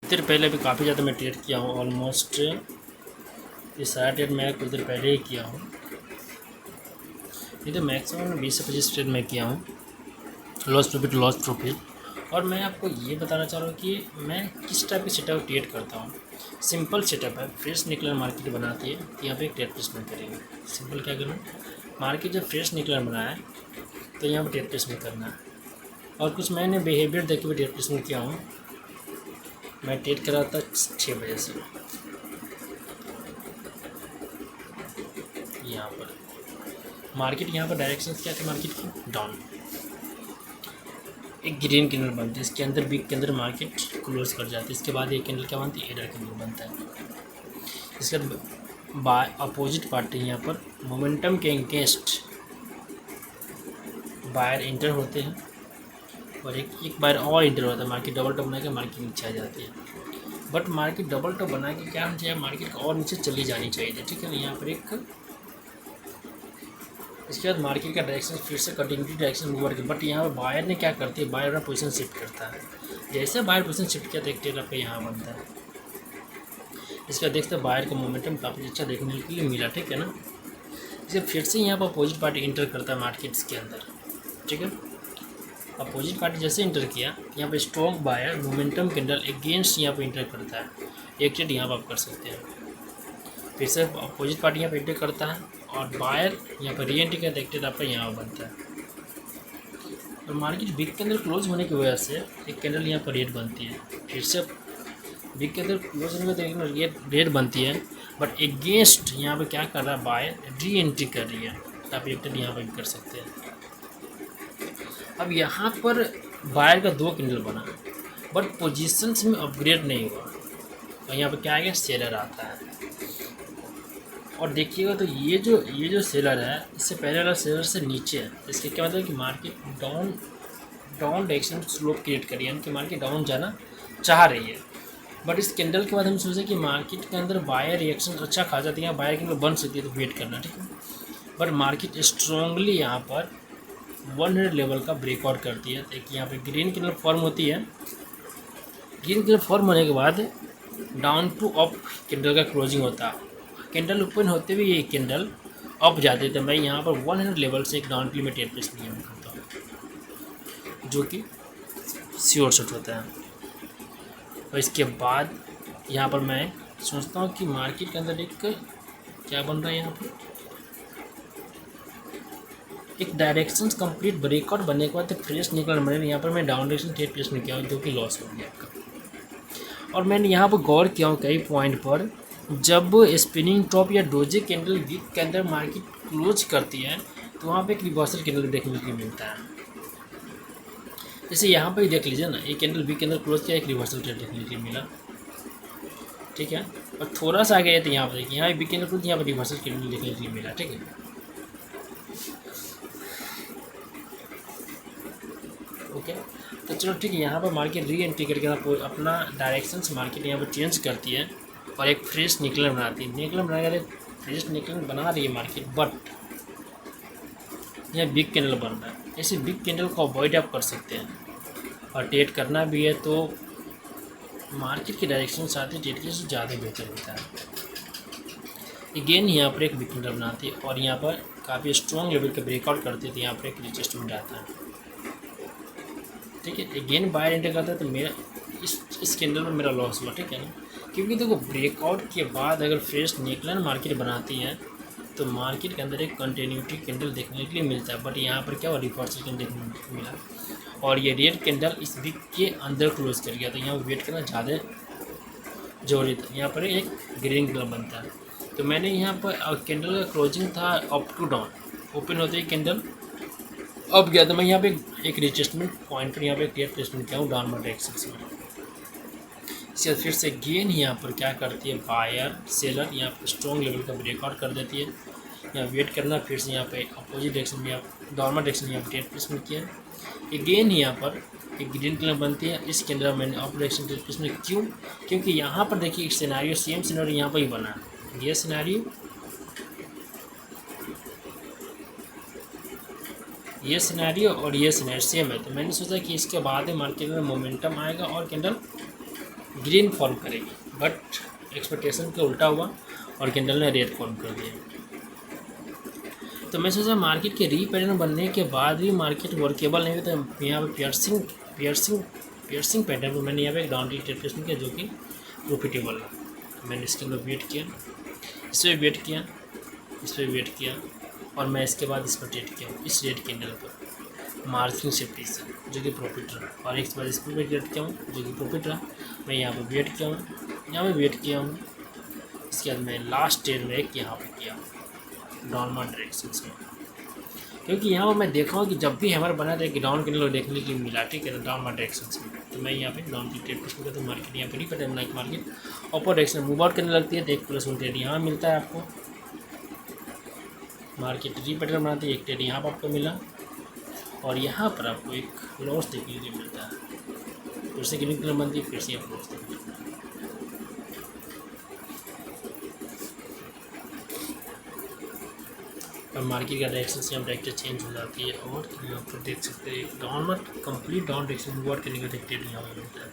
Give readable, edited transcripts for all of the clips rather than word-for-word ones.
देर पहले भी काफ़ी ज़्यादा मैं ट्रेड किया हूँ। ऑलमोस्ट ये सारा ट्रेड मैं कुछ देर पहले ही किया हूँ। ये तो मैक्सिमम 20 से 25 ट्रेड मैं किया हूँ, लॉस प्रॉफिट। और मैं आपको ये बताना चाह रहा हूँ कि मैं किस टाइप की सेटअप ट्रेड करता हूँ। सिंपल सेटअप है। फ्रेश निकलर मार्केट बनाती है तो यहाँ पे एक ट्रेड प्लेसमेंट करेंगे। सिंपल क्या करना, मार्केट जब फ्रेश निकलर बनाया है तो यहाँ पर ट्रेड प्लेसमेंट करना है। और कुछ मैंने बिहेवियर देख के भी ट्रेड प्लेसमेंट किया हूँ। मैं ट्रेड करा था 6 बजे से। यहाँ पर मार्केट, यहाँ पर डायरेक्शन क्या थी मार्केट की, डाउन। एक ग्रीन कैंडल बनती है, इसके अंदर बिग के अंदर मार्केट क्लोज कर जाती है। इसके बाद एक कैंडल क्या बनती है, एडर कैंडल बनता है। इसके बाद बाय अपोजिट पार्टी यहाँ पर मोमेंटम के अगेंस्ट बायर इंटर होते हैं और एक बायर और इंटर होता है। मार्केट डबल टॉप बना के मार्केट नीचे आ जाती है। बट मार्केट डबल टॉप बना के क्या होना चाहिए, मार्केट और नीचे चली जानी चाहिए, ठीक है। यहाँ पर एक इसके बाद मार्केट का डायरेक्शन फिर से कंटिन्यूटी डायरेक्शन मूवर की। बट यहाँ पर बायर ने क्या करती है, बायर अपना पोजीशन शिफ्ट करता है। जैसे बायर पोजीशन शिफ्ट किया तो एक ट्रेड आपका यहाँ बनता है। इसका देखते हैं बायर का मोमेंटम काफ़ी अच्छा देखने के लिए मिला, ठीक है ना। इसे फिर से यहाँ पर अपोजिट पार्टी इंटर करता है मार्केट्स के अंदर, ठीक है। अपोजिट पार्टी जैसे इंटर किया, यहाँ पर strong buyer momentum candle against यहाँ पर इंटर करता है। एक ट्रेड यहाँ पर आप कर सकते हैं। फिर से अपोजिट पार्टी यहाँ पर इंटर करता है और बायर यहाँ पर री एंट्री का देखते हैं आपका यहाँ बनता है। और मार्केट बिग के अंदर क्लोज होने की वजह से एक कैंडल यहाँ पर रेड बनती है। फिर से बिग के अंदर क्लोज होने की वजह से रेड बनती है, बट एगेंस्ट यहाँ पर क्या कर रहा है, बायर री एंट्री कर रही है। तो आप एक ट्रेड यहाँ पर भी कर सकते हैं। अब यहाँ पर बायर का 2 कैंडल बना, बट पोजीशंस में अपग्रेड नहीं हुआ। और यहाँ पर क्या आएगा, सेलर आता है। और देखिएगा तो ये जो सेलर है, इससे पहले वाला सेलर से नीचे है। इसके क्या मतलब कि market down direction slope create करी है, यानी कि मार्केट डाउन जाना चाह रही है। बट इस कैंडल के बाद हम सोचे कि मार्केट के अंदर बायर रिएक्शन अच्छा खा जाती है, बायर कैंडल बन सकती है, तो वेट करना, ठीक है। बट मार्केट स्ट्रांगली यहाँ पर 100 लेवल का ब्रेकआउट करती है। देखिए यहाँ पर ग्रीन कैंडल फॉर्म होती है। ग्रीन कैंडल फॉर्म होने के बाद डाउन टू अप कैंडल का क्लोजिंग होता है। कैंडल ओपन होते हुए ये कैंडल अप जाते थे। मैं यहाँ पर 100 लेवल से एक डाउन के लिए मैं ट्रेड प्लेस नियम करता हूँ, जो कि श्योर शॉट होता है। और इसके बाद यहाँ पर मैं सोचता हूँ कि मार्केट के अंदर एक क्या बन रहा है, यहाँ पर एक डायरेक्शंस कंप्लीट ब्रेकआउट बनने के बाद फ्रेश निकल बने। यहाँ पर मैं डाउन डायरेक्शन ट्रेड प्लेस नहीं किया हूँ, जो कि लॉस हो गया आपका। और मैंने यहाँ पर गौर किया हूँ कई पॉइंट पर, जब स्पिनिंग टॉप या डोजे कैंडल वीक के अंदर मार्केट क्लोज करती है तो वहाँ पे एक रिवर्सल कैंडल देखने को मिलता है। जैसे यहाँ पर ही देख लीजिए ना, एक कैंडल वीक के अंदर क्लोज किया, एक रिवर्सल ट्रेड देखने को मिला, ठीक है। और थोड़ा सा आगे तो यहाँ पर देखिए, यहाँ वीक कैंडल क्लोज, यहाँ पर रिवर्सल कैंडल देखने को मिला, ठीक है। ओके, तो चलो ठीक है। यहाँ पर मार्केट री एंट्री करके अपना डायरेक्शंस मार्केट यहाँ पर चेंज करती है और एक फ्रेश निकलर बनाती है। निकलर बना कर फ्रेश निकलर बना रही है मार्केट, बट यह बिग कैंडल बन रहा है। ऐसे बिग कैंडल को अवॉइड आप कर सकते हैं। और ट्रेड करना भी है तो मार्केट की डायरेक्शन साथ ही ट्रेड के से ज़्यादा बेहतर होता है। अगेन यहाँ पर एक बिग कैंडल बनाती है और यहाँ पर काफ़ी स्ट्रॉन्ग लेवल का ब्रेकआउट करती है, तो यहाँ पर एक रिटेस्टमेंट आता है, ठीक है। अगेन बायर एंटर करता है तो मेरा इस कैंडल में मेरा लॉस हुआ, ठीक है ना। क्योंकि देखो ब्रेकआउट के बाद अगर फ्रेश निकलन मार्केट बनाती है तो मार्केट के अंदर एक कंटिन्यूटी कैंडल देखने के लिए मिलता है। बट यहाँ पर क्या हुआ, रिवर्सल कैंडल देखने को मिला और ये रेड कैंडल इस वीक के अंदर क्लोज कर गया। तो यहाँ वेट करना ज़्यादा जरूरी था। यहाँ पर एक ग्रीन कैंडल बनता है, तो मैंने यहाँ पर कैंडल का क्लोजिंग था अप टू डाउन, ओपन होते ही कैंडल अब गया। तो मैं यहाँ पे एक रिटेस्टमेंट पॉइंट पर यहाँ पे ट्रेड प्लेसमेंट किया हूँ डाउनवर्ड डायरेक्शन में। इसके फिर से गेन यहाँ पर क्या करती है, बायर सेलर यहाँ पर स्ट्रॉन्ग लेवल का ब्रेकआउट कर देती है। यहाँ वेट करना, फिर से यहाँ पे अपोजिट डायरेक्शन में आप डाउनवर्ड डायरेक्शन में यहाँ पर ट्रेड प्लेसमेंट किया। अगेन यहाँ पर एक ग्रीन कलर बनती है। इस के अंदर मैंने अप डायरेक्शन ट्रेड प्लेसमेंट क्यों, क्योंकि यहाँ पर देखिए एक सिनेरियो, सेम सिनेरियो यहाँ पर ही बना है। ये सिनेरियो, ये सिनेरियो और ये सिनेरियो सेम है। तो मैंने सोचा कि इसके बाद मार्केट में मोमेंटम आएगा और कैंडल ग्रीन फॉर्म करेगी, बट एक्सपेक्टेशन के उल्टा हुआ और कैंडल ने रेड फॉर्म कर दिया। तो मैं सोचा मार्केट के री पैटर्न बनने के बाद भी मार्केट वर्केबल नहीं हुई, तो यहाँ पे पियर्सिंग पैटर्न पर मैंने यहाँ पे एक डाउन ट्रेड किया जो कि प्रॉफिटेबल है। मैंने इसके अंदर वेट किया, इस पर वेट किया, इस पर वेट किया, और मैं इसके बाद इस पर ट्रेड किया इस रेड कैंडल पर मार्जिन सेफ्टी से जो कि प्रॉफिट रहा, और एक बाद इस पर भी ट्रेड किया हूँ जो कि प्रॉफिट रहा। मैं यहाँ पर वेट किया हूँ, यहाँ पर वेट किया हूँ, इसके बाद मैं लास्ट ट्रेड में एक यहाँ पर किया डाउनवर्ड डायरेक्शन में, क्योंकि यहाँ पर मैं देखा हूँ कि जब भी हैमर बना था एक डाउन कैंडल देखने की मिला, ठीक है, डाउनवर्ड डायरेक्शन में, तो मैं यहाँ पे डाउन की ट्रेड पुश करता हूँ। मार्केट यहाँ पर नहीं पता like market upper direction move out करने लगती है, तो एक +1 ट्रेड यहाँ मिलता है आपको। मार्केट री पैटर्न बनाती है, एक ट्रेड यहाँ पर आपको मिला, और यहाँ पर आपको एक लॉस देखने को मिलता है, फिर से ग्रीन कलर बनती है, फिर से आप लॉस देखने को मिलता है। और मार्केट का डायरेक्शन से हम डायरेक्टर चेंज हो जाती है, और यहाँ पर देख सकते हैं downward complete down direction move out करने का ट्रेड यहाँ पर मिलता है।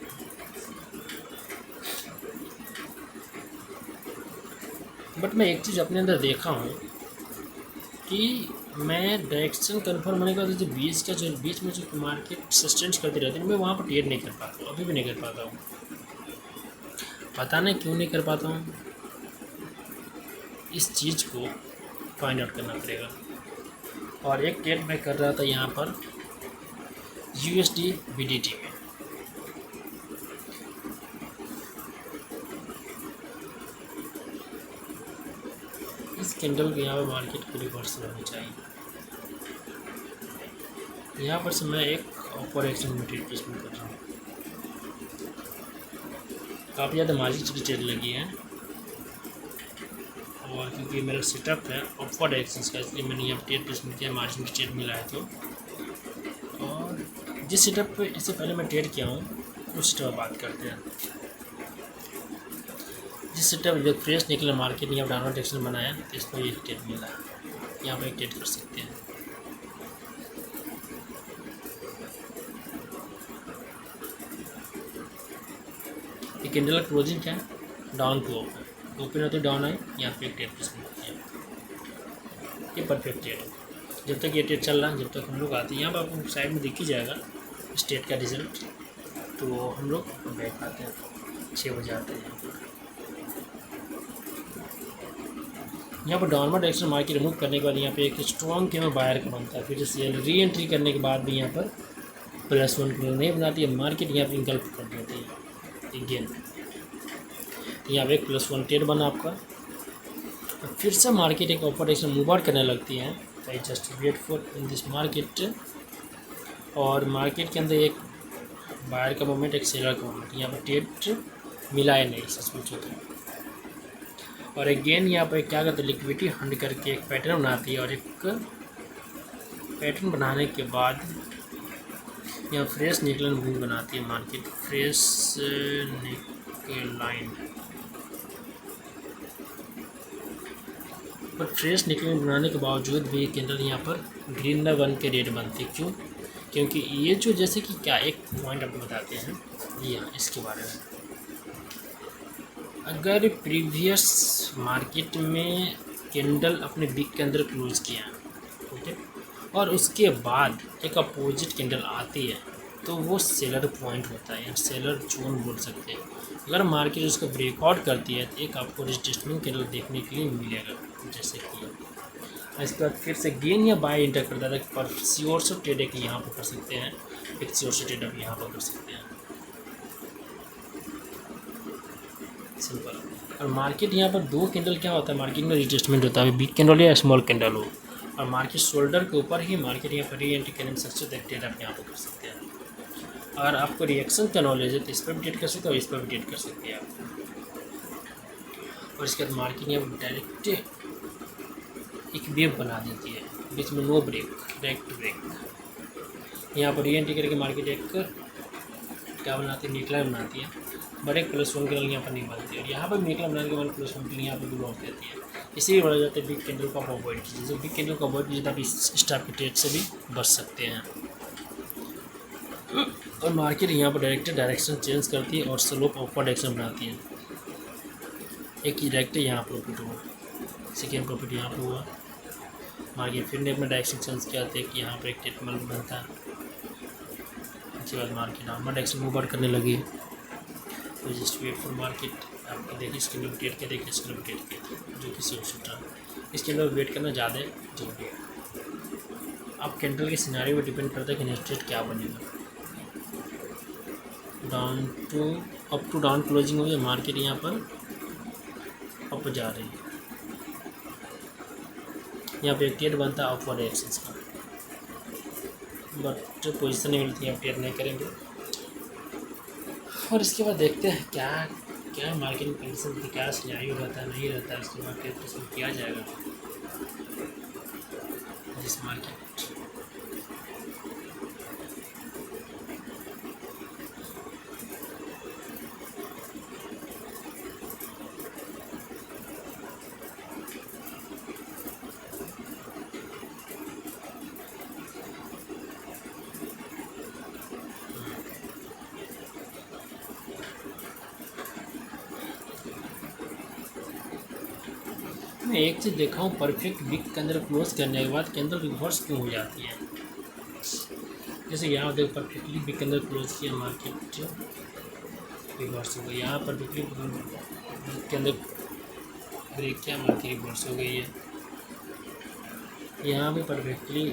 बट मैं एक चीज़ अपने अंदर देखा हूँ कि मैं डायरेक्शन कन्फर्म होने के बाद जो बीच में जो मार्केट सस्टेंस करती रहती है, मैं वहाँ पर ट्रेड नहीं कर पाता हूँ, अभी भी नहीं कर पाता हूँ। पता नहीं क्यों नहीं कर पाता हूँ, इस चीज़ को फाइंड आउट करना पड़ेगा। और एक ट्रेड मैं कर रहा था यहाँ पर USD BDT में, इस कैंडल के यहाँ पर मार्केट को रिवर्स होनी चाहिए। यहाँ पर से मैं एक अपर एक्शन में ट्रेड प्लेसमेंट कर रहा हूँ, काफ़ी ज़्यादा मार्जिन की ट्रेड लगी है, और क्योंकि मेरा सेटअप है अपवर्ड एक्शंस का, इसलिए मैंने यहाँ ट्रेड प्लेसमेंट किया, मार्जिन की ट्रेड मिला है। तो और जिस सेटअप पे इससे पहले मैं ट्रेड किया हूँ उस सेटअप बात करते हैं। जिस सेटअप जब फ्रेश निकला मार्केट यहाँ डाउनवर्ड डायरेक्शन बनाया, तो इसमें एक ट्रेड मिला, यहाँ पर एक ट्रेड कर सकते हैं। ये कैंडल क्लोजिंग क्या है, डाउन टू ओपन होते डाउन आए, यहाँ पे एक ट्रेड प्लेसमेंट किया, ये परफेक्ट ट्रेड है। जब तक ये ट्रेड चल रहा है, जब तक हम लोग आते हैं यहाँ पर आपको साइड में दिख ही जाएगा इस ट्रेड का रिजल्ट, तो हम लोग बैक आते हैं 6 बजे आते हैं। यहाँ पर डाउनवर्ड डायरेक्शन मार्केट रिमूव करने के बाद यहाँ पे एक स्ट्रॉन्ग कैंडल बायर का बनता है, फिर से री एंट्री करने के बाद भी यहाँ पर +1 कैंडल नहीं बनाती है, मार्केट यहाँ पर इंगल्फ कर देती है अगेन। यहाँ पे एक +1 ट्रेड बना आपका, फिर से मार्केट एक अपर डायरेक्शन मूव आउट करने लगती है, तो I just wait for in this market. और मार्केट के अंदर एक बायर का मोमेंट, एक सेलर का मोमेंट, यहाँ पर ट्रेड मिला है नहीं सच पूछो तो। और अगेन यहाँ पर क्या करते हैं, लिक्विडिटी हंड करके एक पैटर्न बनाती है, और एक पैटर्न बनाने के बाद यहाँ फ्रेश निकलन मूव बनाती है मार्केट, फ्रेश लाइन पर फ्रेश निकलन बनाने के बावजूद भी कैंडल यहाँ पर ग्रीन न बन के रेड बनती है। क्यों? क्योंकि ये जो जैसे कि क्या एक पॉइंट आपको बताते हैं यहाँ इसके बारे में, अगर प्रीवियस मार्केट में कैंडल अपने बिग के अंदर क्लोज किया, ओके, और उसके बाद एक अपोजिट कैंडल आती है, तो वो सेलर पॉइंट होता है या सेलर जोन बोल सकते हैं। अगर मार्केट उसको ब्रेकआउट करती है तो एक आपको रजिस्ट्रेशन कैंडल देखने के लिए मिलेगा, जैसे कि इसके बाद फिर से गेन या बाय इंटर करता था, पर श्योर से ट्रेड एक यहाँ पर कर सकते हैं, एक श्योर से ट्रेड आप यहाँ पर कर सकते हैं, सिंपल। और मार्केट यहाँ पर 2 कैंडल क्या होता है, मार्केट में रिटेस्टमेंट होता है, बिग कैंडल या स्मॉल कैंडल हो, और मार्केट शोल्डर के ऊपर ही मार्केट यहाँ पर री एंट्री करने में सक्सेस देखते हैं, आप यहाँ पर कर सकते हैं। अगर आपको रिएक्शन का नॉलेज है तो इस पर भी ट्रेड कर सकते हैं और इस पर भी ट्रेड कर सकते हैं आप। और इसके बाद मार्केट यहाँ पर डायरेक्ट एक वेव बना देती है, बीच में नो ब्रेक, डायरेक्ट ब्रेक। यहाँ पर री एंट्री करके मार्केट एक क्या बनाती है, निकला बनाती है, बट एक +1 कैंडल यहाँ पर नहीं बनती है, और यहाँ पर निकला बनाने के बाद +1 कैंडल यहाँ पर भी लॉस देती है। इसीलिए बोला जाता है बिग कैंडल को आप अवॉइड कीजिए, जब बिग कैंडल को अवॉइड कीजिए तो आप इस टाइप के ट्रेड से भी बच सकते हैं। और मार्केट यहाँ पर डायरेक्शन चेंज करती है और स्लोप अपवर्ड डायरेक्शन बनाती है। एक ही डायरेक्ट यहाँ प्रॉफिट हुआ, सेकेंड प्रॉफिट यहाँ पर हुआ। मार्केट फिर ने अपना डायरेक्शन चेंज किया था कि यहाँ पर एक टेटमल बनता है। उसके बाद market downward direction move out करने लगी। तो जस्ट वेट फॉर मार्केट। आपको देखिए इसके अंदर वेट किया, देखिए इसके अंदर वेट किया जो किसी और इसके अंदर वेट करना ज़्यादा जरूरी है। आप कैंडल के सिनारियो पर डिपेंड करता है कि नेक्स्ट ट्रेड क्या बनेगा। Down to up to down closing हुई है, मार्केट यहाँ पर अप जा रही है। यहाँ पे एक ट्रेड बनता है अपवर्ड एक्सेस का, बट पोजीशन नहीं मिलती है, आप ट्रेड नहीं करेंगे। और इसके बाद देखते हैं क्या क्या मार्केट कंडीशन क्या सिनेरियो रहता है नहीं रहता है। इसके बाद ट्रेड इसमें किया जाएगा जिस मार्केट। मैं एक चीज़ देखा हूँ, परफेक्ट विक के अंदर क्लोज करने के बाद कैंडल रिवर्स क्यों हो जाती है। जैसे यहाँ देखो परफेक्टली विक के अंदर क्लोज किया, मार्केट रिवर्स हो गई। यहाँ परफेक्टली विक के अंदर ब्रेक किया, मार्केट रिवर्स हो गई है। यहाँ भी परफेक्टली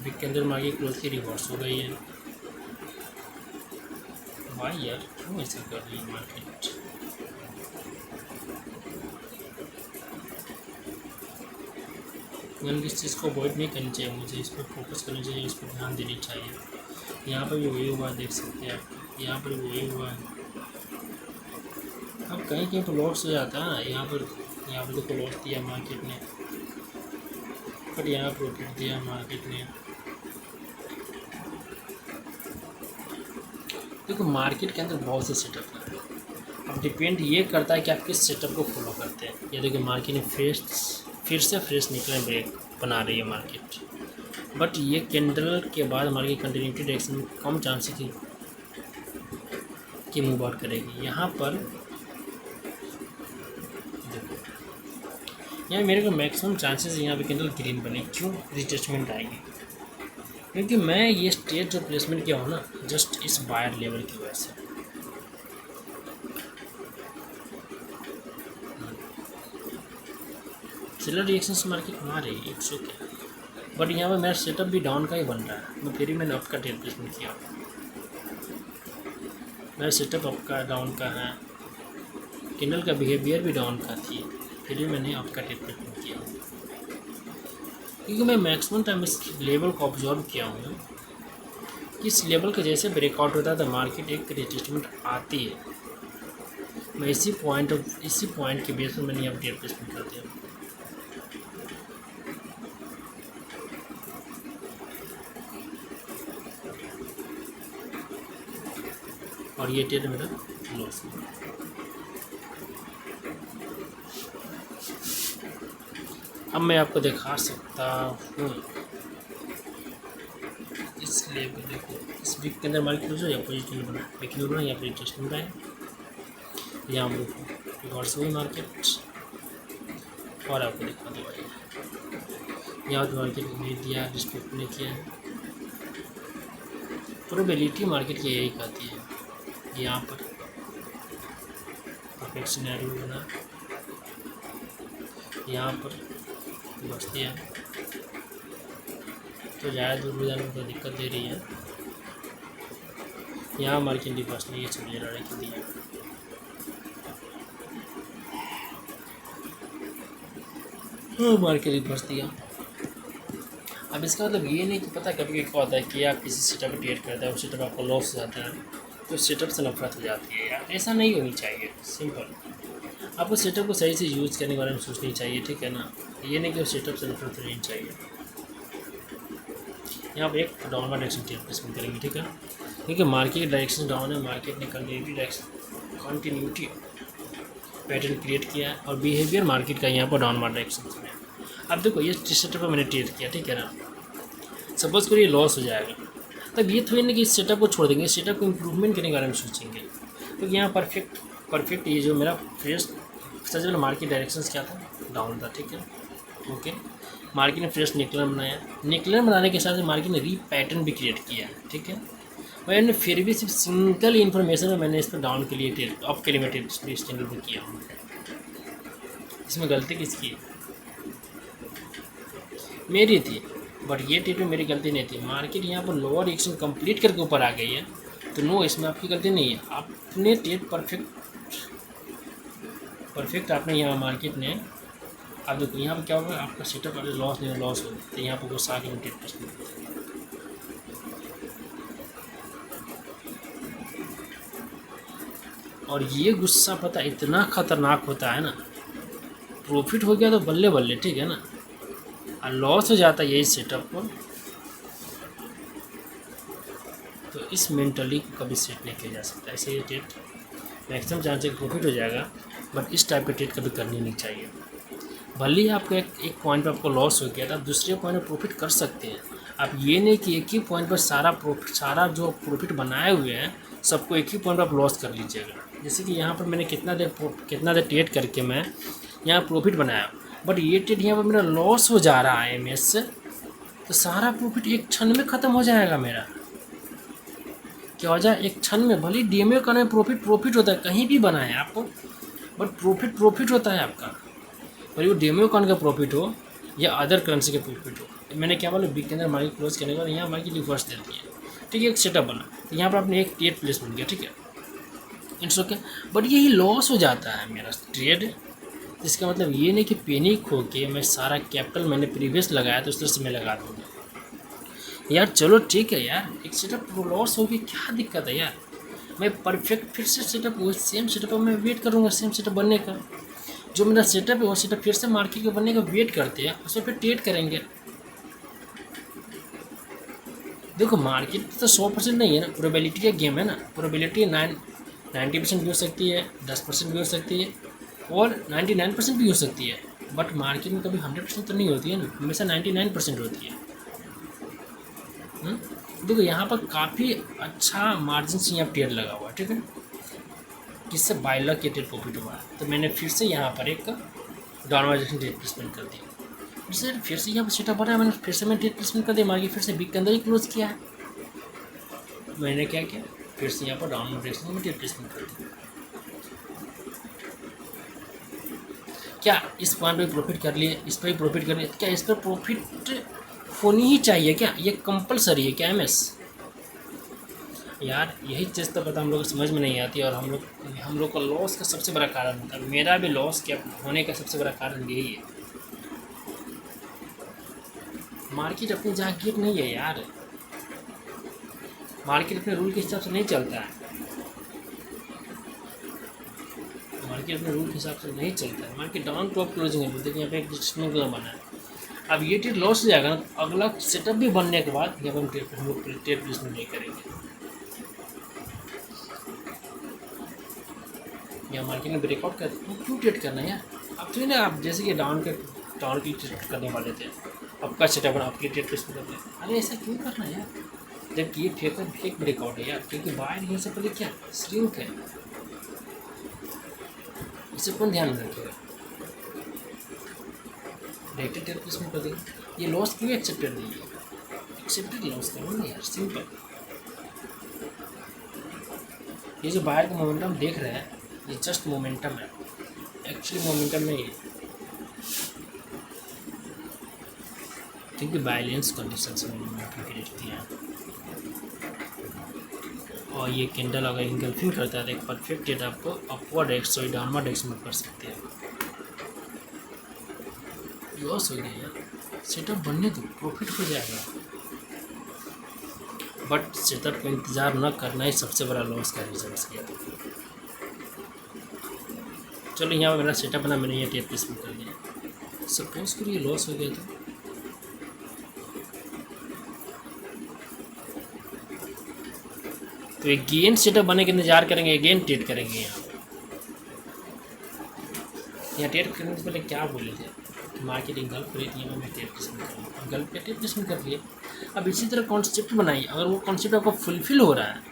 विक के अंदर मार्केट क्लोज की रिवर्स हो गई है। भाई यार क्यों ऐसा कर रही है मार्केट। मैंने इस चीज़ को अवॉइड नहीं करनी चाहिए, मुझे इस पर फोकस करना चाहिए, इस पर ध्यान देनी चाहिए। यहाँ पर भी वही हुआ है, देख सकते हैं आप, यहाँ पर भी वही हुआ है। अब कहीं कहीं पर लॉस हो जाता है ना। यहाँ पर देखो लॉस दिया मार्केट ने, बट यहाँ प्रॉफिट दिया मार्केट ने। देखो मार्केट के अंदर बहुत से सेटअप है, अब डिपेंड ये करता है कि आप किस सेटअप को फॉलो करते हैं। ये देखो मार्केट ने फिर से फ्रेश निकले ब्रेक बना रही है मार्केट, बट ये कैंडल के बाद मार्केट कंटिन्यूटी डायरेक्शन में कम चांसेस की मूव आउट करेगी। यहाँ पर देखो यहाँ मेरे को मैक्सिमम चांसेस यहाँ पे कैंडल ग्रीन बने, क्यों रिटेस्टमेंट आएगी, क्योंकि मैं ये स्टेट जो प्लेसमेंट किया हूँ ना जस्ट इस बायर लेवल की वजह से। सेलर रिएक्शन से मार्केट वहाँ रही इट्स ओके, बट यहाँ पर मेरा सेटअप भी डाउन का ही बन रहा है। मैं फिर भी मैंने अप का ट्रेड प्लेसमेंट किया, मेरा सेटअप अप का डाउन का है, कैंडल का बिहेवियर भी डाउन का थी, फिर भी मैंने अप का ट्रेड प्लेसमेंट किया, क्योंकि मैं मैक्सिमम टाइम इस लेवल को ऑब्जर्व किया हूँ कि इस लेवल का जैसे ब्रेकआउट होता है तो मार्केट एक रिटेस्टमेंट आती है। मैं इसी पॉइंट के बेस पर मैंने यहाँ ट्रेड प्लेसमेंट कर दिया। और ये ट्रेड मेरा लॉस हुआ। अब मैं आपको दिखा सकता हूँ इस लेवल, देखो इस वीक के अंदर मार्केट क्लोज हो या पॉजिटिव बना, लेकिन बना या फिर इंटरेस्टिंग बनाए, यहाँ रिवर्स हुई मार्केट। और आपको दिखा दो भाई यहाँ तो मार्केट नहीं दिया, रिस्पेक्ट नहीं किया। प्रोबेबिलिटी मार्केट की यही कहती है। यहाँ पर परफेक्ट सिनेरियो बना, यहाँ पर बचती है तो ज़्यादा दूर हो जाने में कोई दिक्कत दे रही है। यहाँ मार्केट रिवर्स नहीं है, चलिए लड़ाई के लिए मार्केट रिवर्स दिया। अब इसका मतलब ये नहीं कि पता कभी क्या होता है कि आप किसी सेटअप ट्रेड करते हैं, उस सेटअप आपको लॉस हो जाता है तो सेटअप से नफरत हो जाती है। यार ऐसा नहीं होनी चाहिए, सिंपल आपको सेटअप को सही से यूज़ करने के बारे में सोचनी चाहिए, ठीक है ना। ये नहीं कि उस सेटअप से नफरत होनी चाहिए। यहाँ पर एक डाउनवर्ड डायरेक्शन ट्रेड प्लेसमेंट करेंगे, ठीक है, क्योंकि मार्केट डायरेक्शन डाउन है, मार्केट ने कंटिन्यूटी पैटर्न क्रिएट किया है और बिहेवियर मार्केट का यहाँ पर डाउनवर्ड डायरेक्शन में। अब देखो ये सेटअप पर मैंने ट्रेड किया, ठीक है ना। सपोज करिए लॉस हो जाएगा तब ये थोड़ी ना कि इस सेटअप को छोड़ देंगे, सेटअप को इम्प्रूवमेंट करने के बारे में सोचेंगे। तो यहाँ परफेक्ट ये जो मेरा फ्रेश सबसे पहले मार्केट डायरेक्शंस क्या था, डाउन था, ठीक है, ओके। मार्केट ने फ्रेश निकलन बनाया, निकलन बनाने के साथ मार्केट ने री पैटर्न भी क्रिएट किया, ठीक है। मैंने फिर भी सिर्फ सिंगल इन्फॉर्मेशन में मैंने इस पर डाउन के लिए ट्रेड, अप के लिए मैं ट्रेड स्टैंडर्ड में किया हूँ। इसमें गलती किसकी है? मेरी थी, बट ये ट्रेड में मेरी गलती नहीं थी। मार्केट यहाँ पर लोअर एक्शन कंप्लीट करके ऊपर आ गई है, तो नो, इसमें आपकी गलती नहीं है। आपने ट्रेड परफेक्ट आपने यहाँ मार्केट ने, आप देखो यहाँ पर क्या होगा, आपका सेटअप अगर लॉस नहीं लॉस हो, तो यहाँ पर गुस्सा के ट्रेड परसेंट। और ये गुस्सा पता इतना खतरनाक होता है ना, प्रॉफिट हो गया तो बल्ले बल्ले, ठीक है ना, और लॉस हो जाता है यही सेटअप को, तो इस मेंटली को कभी सेट नहीं किया जा सकता। ऐसे ये ट्रेड मैक्सिमम चांस है प्रॉफिट हो जाएगा, बट इस टाइप का ट्रेड कभी करनी नहीं चाहिए। भले ही आपको एक पॉइंट पर आपको लॉस हो गया था, आप दूसरे पॉइंट पर प्रॉफिट कर सकते हैं। आप ये नहीं कि एक ही पॉइंट पर सारा जो प्रॉफिट बनाए हुए हैं सबको एक ही पॉइंट पर आप लॉस कर लीजिएगा। जैसे कि यहाँ पर मैंने कितना देर ट्रेड करके मैं यहाँ प्रॉफिट बनाया, बट ये ट्रेड यहाँ पर मेरा लॉस हो जा रहा है एमएस से, तो सारा प्रॉफिट एक क्षण में ख़त्म हो जाएगा मेरा। क्या हो जाए, एक क्षण में। भले डीएमए करने में प्रॉफिट होता है, कहीं भी बनाए आपको, बट प्रॉफिट होता है आपका। भले वो डीएमए कॉइन का प्रॉफिट हो या अदर करेंसी का प्रॉफिट हो। मैंने क्या बोला, वीक के अंदर मार्केट क्लोज करने के बाद यहाँ मार्केट रिवर्स देती है, ठीक है, एक सेटअप बना, तो यहाँ पर आपने एक ट्रेड प्लेस बन गया, ठीक है, इट्स ओके। बट यही लॉस हो जाता है मेरा ट्रेड। इसका मतलब ये नहीं कि पैनिक हो के मैं सारा कैपिटल मैंने प्रीवियस लगाया तो उस तरह से मैं लगा दूँगा। यार चलो ठीक है यार, एक सेटअप लॉस हो गया, क्या दिक्कत है यार। मैं परफेक्ट फिर से सेटअप, वो सेम सेटअप मैं वेट करूँगा सेम सेटअप बनने का। जो मेरा सेटअप है वो सेटअप फिर से मार्केट के बनने का वेट करते हैं, उस पर फिर ट्रेड करेंगे। देखो मार्केट तो 100% नहीं है ना, प्रोबेबिलिटी का गेम है ना। प्रोबेबिलिटी 90% भी हो सकती है, 10% भी हो सकती है, और 99% भी हो सकती है। बट मार्केट में कभी 100% तो नहीं होती है ना, हमेशा 99% होती है। देखो यहाँ पर काफ़ी अच्छा मार्जिन से यहाँ ट्रेड लगा हुआ है, ठीक है, जिससे 22 लाख के ट्रेड प्रॉफिट हुआ है। तो मैंने फिर से यहाँ पर एक डाउनवर्ड ट्रेड प्लेसमेंट कर दिया। जिससे फिर से यहाँ पर सेटअप बना है, मैंने फिर से मैं ट्रेड प्लेसमेंट कर दिया। मार्केट फिर से वीक के अंदर ही क्लोज किया है। मैंने क्या किया, फिर से यहाँ पर डाउनवर्ड डायरेक्शन में ट्रेड प्लेसमेंट कर दिया। क्या इस पॉइंट पर प्रॉफिट कर लिए, इस पर ही प्रॉफिट कर लिए, क्या इस पर प्रॉफिट होनी ही चाहिए क्या, ये कंपलसरी है क्या एमएस? यार यही चीज़ तो पता हम लोग को समझ में नहीं आती, और हम लोग का लॉस का सबसे बड़ा कारण होता है। मेरा भी लॉस क्या होने का सबसे बड़ा कारण यही है। मार्केट अपनी जागीर नहीं है यार, मार्केट अपने रूल के हिसाब से नहीं चलता है। मार्केट अपने रूल के हिसाब से नहीं चलता है। मार्केट डाउन टॉप क्लोजिंग है, देखिए यहाँ पे एक डिस्टिंग बना है। अब ये ट्रेड लॉस हो जाएगा ना, तो अगला सेटअप भी बनने के बाद यहाँ पर हम लोग ट्रेड प्लेसमेंट नहीं करेंगे। यहाँ मार्केट में ब्रेकआउट कर क्यों ट्रेड करना है यार। अब तो ना आप जैसे कि डाउन के लिए ट्रेड करने वाले थे, आपका सेटअप आपके ट्रेड प्लेसमेंट करते हैं। अरे ऐसा क्यों करना है यार, जबकि ये फेक ब्रेकआउट है यार, क्योंकि बाहर यहाँ से पहले क्या स्ट्रिंक है, इसे कौन ध्यान में रखेगा। डायरेक्ट ट्रेड प्लेसमेंट कर देंगे, ये लॉस क्यों एक्सेप्ट कर देंगे, एक्सेप्टेड लॉस करो ना यार, सिंपल। ये जो बाहर का मोमेंटम देख रहे हैं, ये जस्ट मोमेंटम है, एक्चुअली मोमेंटम नहीं है, क्योंकि बैलेंस कंडीशंस में मोमेंटम क्रिएट किया है। और ये कैंडल अगर इंगल्फिंग करता है तो एक परफेक्ट ट्रेड आपको अपवर्ड एक्स और डाउनवर्ड एक्स में कर सकते हैं। लॉस हो गया यार, सेटअप बनने दो, प्रॉफिट हो जाएगा, बट सेटअप का इंतज़ार न करना ही सबसे बड़ा लॉस का रीज़न किया था। चलो यहाँ पर मेरा सेटअप बना, मैंने ये ट्रेड प्लेसमेंट कर दिया। सपोज करिए लॉस हो गया तो एक गेन सेटअप बनने के इंतजार करेंगे, गेन ट्रेड करेंगे। यहाँ ट्रेड करने से पहले क्या बोले थे, मार्केट इंगल्फ रेट यहाँ मैं ट्रेड प्लेसमेंट कर लिया, इंगल्फ पे ट्रेड प्लेसमेंट कर लिया। अब इसी तरह कॉन्सेप्ट बनाइए, अगर वो कॉन्सेप्ट आपको फुलफिल हो रहा है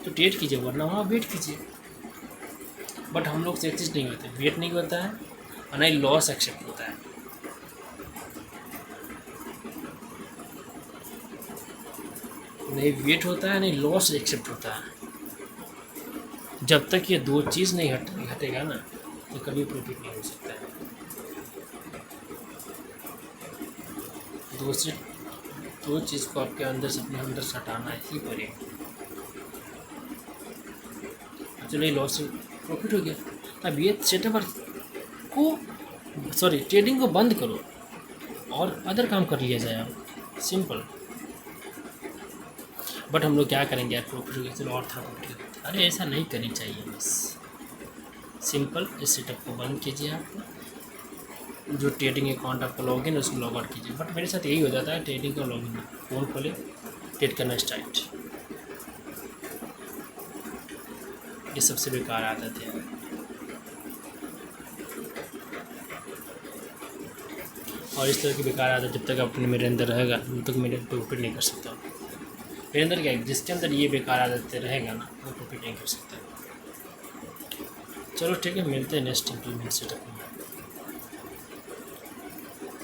तो ट्रेड कीजिए, वरना वहाँ वेट कीजिए। बट हम लोग से एक चीज़ नहीं होती, वेट नहीं होता है और नहीं लॉस एक्सेप्ट होता है। नहीं वेट होता है, नहीं लॉस एक्सेप्ट होता है। जब तक ये दो चीज़ नहीं हटेगा ना तो कभी प्रॉफिट नहीं हो सकता है। दो चीज़ को आपके अंदर से अपने अंदर से हटाना ही पड़ेगा। चलिए लॉस प्रॉफिट हो गया। अब ये सेटअप को सॉरी ट्रेडिंग को बंद करो और अदर काम कर लिया जाए, आप सिंपल। बट हम लोग क्या करेंगे यार, प्रॉफिट हो गया चलो और था प्रॉफिट। अरे ऐसा नहीं करनी चाहिए, बस सिंपल इस सेटअप को बंद कीजिए। आप जो ट्रेडिंग अकाउंट आपका लॉगिन है उसको लॉग आउट कीजिए। बट मेरे साथ यही हो जाता है, ट्रेडिंग का लॉगिन फ़ोन खोले ट्रेड करना स्टार्ट, ये सबसे बेकार आदत है। और इस तरह की बेकार आदत जब तक अपने मेरे अंदर रहेगा तब तक मेरे प्रॉफिट नहीं कर सकता। मेरे अंदर क्या है, जिसके अंदर ये बेकार आदत रहेगा ना वो प्रॉफिट नहीं कर सकता। चलो ठीक है, मिलते हैं नेक्स्ट इम्प्लीमेंट सेटअप में।